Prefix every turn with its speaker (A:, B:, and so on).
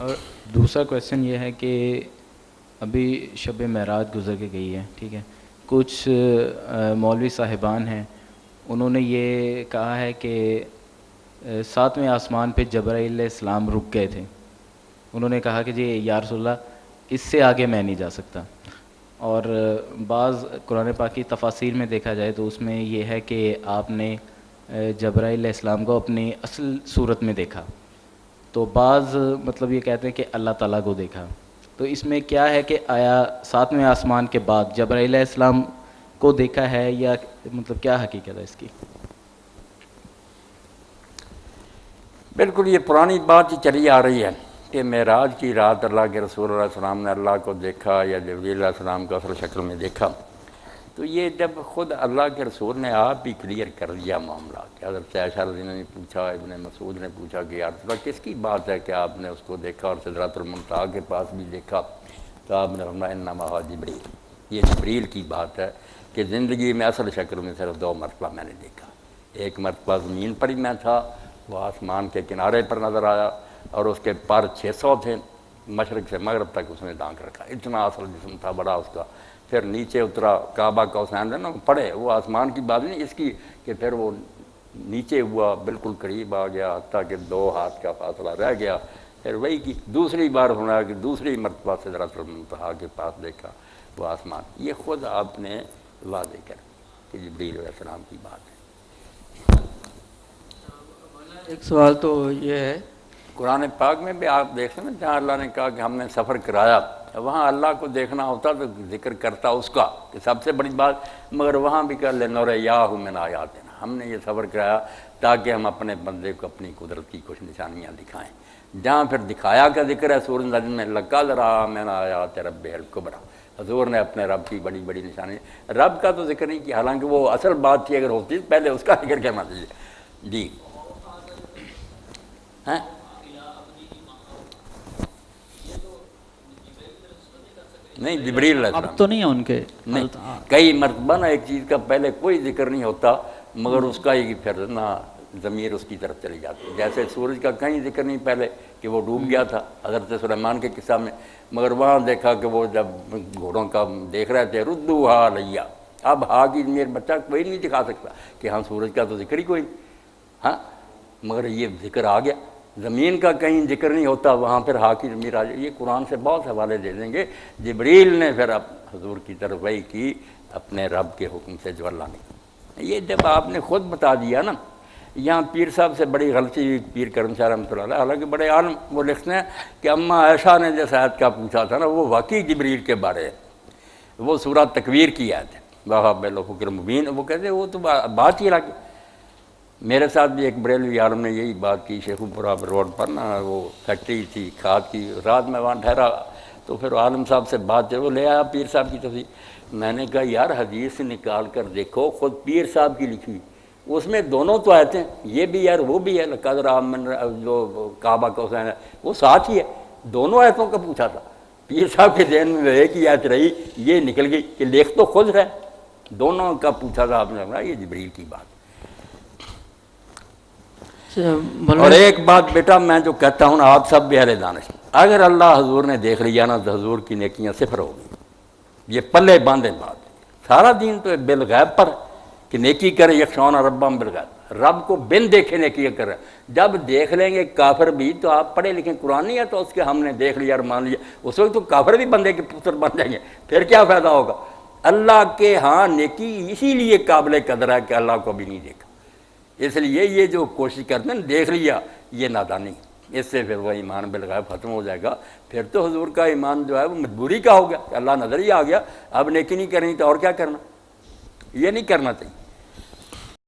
A: اور دوسرا کویشچن یہ ہے کہ ابھی شب معراج گزر کے گئی ہے، ٹھیک ہے، کچھ مولوی صاحبان ہیں، انہوں نے یہ کہا ہے کہ ساتویں آسمان پہ جبرائیل علیہ السلام رک گئے تھے. انہوں نے کہا کہ جی یا رسول اللہ اس سے آگے میں نہیں جا سکتا. اور بعض قرآن پاک کی تفاسیر میں دیکھا جائے تو اس میں یہ ہے کہ آپ نے جبرائیل علیہ السلام کو اپنی اصل صورت میں دیکھا. تو بعض مطلب یہ کہتے ہیں کہ اللہ تعالیٰ کو دیکھا. تو اس میں کیا ہے کہ آیا ساتویں آسمان کے بعد جبرائیل علیہ السلام کو دیکھا ہے یا مطلب کیا حقیقت ہے اس کی؟
B: بالکل یہ پرانی بات ہی چلی آ رہی ہے کہ معراج کی رات اللہ کے رسول علیہ السلام نے اللہ کو دیکھا یا جبرائیل علیہ السلام کو اصل شکل میں دیکھا. تو یہ جب خود اللہ کے رسول نے آپ بھی کلیئر کر دیا معاملہ کہ حضرت عائشہ رضی اللہ عنہا نے پوچھا، ابن مسعود نے پوچھا کہ یا رسول اللہ کس کی بات ہے کہ آپ نے اس کو دیکھا اور سدرۃ المنتہا کے پاس بھی دیکھا؟ تو آپ نے فرمایا انما ھا جبریل، یہ جبریل کی بات ہے کہ زندگی میں اصل شکل میں صرف 2 مرتبہ میں نے دیکھا. ایک مرتبہ زمین پر ہی میں تھا، وہ آسمان کے کنارے پر نظر آیا اور اس کے پر 600 تھے، مشرق سے مغرب تک اس نے ڈانک رکھا، اتنا اصل جسم تھا بڑا اس کا. پھر نیچے اترا، کعبہ کا حسین نا پڑھے، وہ آسمان کی بات نہیں اس کی کہ پھر وہ نیچے ہوا، بالکل قریب آ گیا حتیٰ کہ 2 ہاتھ کا فاصلہ رہ گیا. پھر وہی کی دوسری بار ہونا کہ دوسری مرتبہ سدرۃ المنتہا کے پاس دیکھا وہ آسمان. یہ خود آپ نے واضح کر کہ جبریل علیہ السلام کی بات ہے.
C: ایک سوال تو یہ ہے
B: قرآن پاک میں بھی آپ دیکھیں نا، جہاں اللہ نے کہا کہ ہم نے سفر کرایا، وہاں اللہ کو دیکھنا ہوتا تو ذکر کرتا اس کا کہ سب سے بڑی بات، مگر وہاں بھی کر لنُرِیَّاهُ مِنْ آیَاتِنَا، ہم نے یہ سفر کرایا تاکہ ہم اپنے بندے کو اپنی قدرت کی کچھ نشانیاں دکھائیں. جہاں پھر دکھایا کا ذکر ہے سورۃ النجم میں، لَقَدْ رَأَىٰ مِنْ آیَاتِ رَبِّهِ الْکُبْرىٰ، حضور نے اپنے رب کی بڑی بڑی نشانی، رب کا تو ذکر نہیں کیا، حالانکہ وہ اصل بات تھی، اگر ہوتی پہلے اس کا ذکر کرنا چاہیے. جی ہیں نہیں، جبریل علیہ السلام
C: اب تو نہیں ہے ان کے
B: نہیں. کئی مرتبہ نا ایک چیز کا پہلے کوئی ذکر نہیں ہوتا مگر اس کا ہی پھر نا ضمیر اس کی طرف چلی جاتی ہے. جیسے سورج کا کہیں ذکر نہیں پہلے کہ وہ ڈوب گیا تھا حضرت سلیمان کے قصہ میں، مگر وہاں دیکھا کہ وہ جب گھوڑوں کا دیکھ رہے تھے ردوہا علیہ، اب ہا کی ضمیر بچہ کوئی نہیں دکھا سکتا کہ ہاں سورج کا تو ذکر ہی کوئی نہیں، ہاں مگر یہ ذکر آ گیا. زمین کا کہیں ذکر نہیں ہوتا، وہاں پھر ہا کی ضمیر آ جائے. یہ قرآن سے بہت حوالے دے دیں گے. جبریل نے پھر اب حضور کی طرف وحی کی اپنے رب کے حکم سے جو اللہ نے. یہ جب آپ نے خود بتا دیا نا، یہاں پیر صاحب سے بڑی غلطی ہوئی، پیر کرم شاہ رحمۃ اللہ علیہ، حالانکہ بڑے عالم، وہ لکھتے ہیں کہ اماں عائشہ نے جس آیت کا پوچھا تھا نا وہ واقعی جبریل کے بارے ہے، وہ سورہ تکویر کی آیت ہے، وَهَا بِالْأُفُقِ الْمُبِينِ. وہ کہتے ہیں وہ تو بات ہی الگ ہے. میرے ساتھ بھی ایک بریلوی عالم نے یہی بات کی، شیخو پورہ روڈ پر نا وہ فیکٹری تھی کھاد کی، رات میں وہاں ٹھہرا تو پھر عالم صاحب سے بات وہ لے آیا پیر صاحب کی تفسیر. میں نے کہا یار حدیث نکال کر دیکھو، خود پیر صاحب کی لکھی اس میں دونوں تو آیتیں ہیں، یہ بھی یار وہ بھی ہے، لَقَدْ رَأَىٰ مِنْ جو کعبہ کا حسین ہے وہ ساتھ ہی ہے، دونوں آیتوں کا پوچھا تھا. پیر صاحب کے ذہن میں ایک ہی آیت رہی، یہ نکل گئی کہ لکھ تو خود ہے، دونوں کا پوچھا تھا. آپ نے کہا یہ جبریل کی بات. اور ایک بات بیٹا میں جو کہتا ہوں آپ سب بھی اہل دانش، اگر اللہ حضور نے دیکھ لیا نا تو حضور کی نیکیاں صفر ہو گئی. یہ پلے باندھے بات، سارا دین تو بالغیب پر کہ نیکی کرے، یخشون ربہم بالغیب، رب کو بن دیکھے نیکی کرے. جب دیکھ لیں گے کافر بھی تو آپ پڑھے لکھیں قرآن نہیں ہے تو اس کے ہم نے دیکھ لیا اور مان لیا، اس وقت تو کافر بھی بندے کے پتر بن جائیں گے، پھر کیا فائدہ ہوگا؟ اللہ کے ہاں نیکی اسی لیے قابل قدر ہے کہ اللہ کو بھی نہیں دیکھا. اس لیے یہ جو کوشش کرتے ہیں دیکھ لیا، یہ نادانی، اس سے پھر وہ ایمان بالغیب ختم ہو جائے گا. پھر تو حضور کا ایمان جو ہے وہ مجبوری کا ہو گیا کہ اللہ نظر ہی آ گیا، اب نیکی نہیں کرنی تو اور کیا کرنا، یہ نہیں کرنا چاہیے.